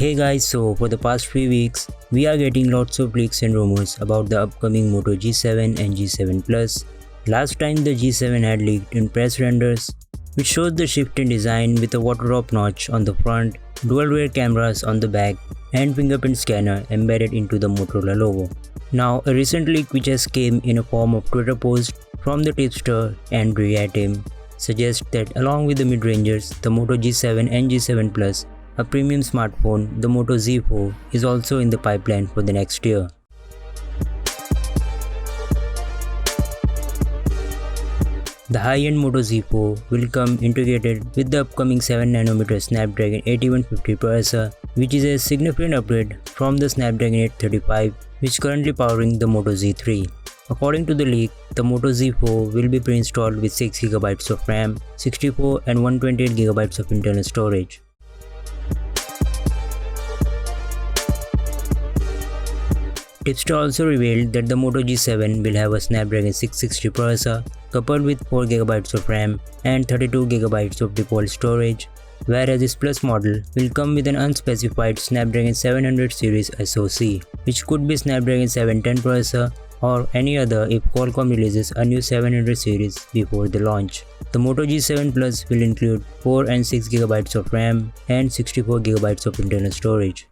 Hey guys, so for the past few weeks, we are getting lots of leaks and rumors about the upcoming Moto G7 and G7 Plus. Last time the G7 had leaked in press renders, which shows the shift in design with a water drop notch on the front, dual rear cameras on the back, and fingerprint scanner embedded into the Motorola logo. Now, a recent leak which has came in a form of Twitter post from the tipster and team suggests that along with the mid-rangers, the Moto G7 and G7 Plus, a premium smartphone, the Moto Z4, is also in the pipeline for the next year. The high-end Moto Z4 will come integrated with the upcoming 7nm Snapdragon 8150 processor, which is a significant upgrade from the Snapdragon 835, which is currently powering the Moto Z3. According to the leak, the Moto Z4 will be pre-installed with 6GB of RAM, 64 and 128GB of internal storage. Tipster also revealed that the Moto G7 will have a Snapdragon 660 processor coupled with 4GB of RAM and 32GB of default storage, whereas this Plus model will come with an unspecified Snapdragon 700 series SoC, which could be Snapdragon 710 processor or any other if Qualcomm releases a new 700 series before the launch. The Moto G7 Plus will include 4 and 6GB of RAM and 64GB of internal storage.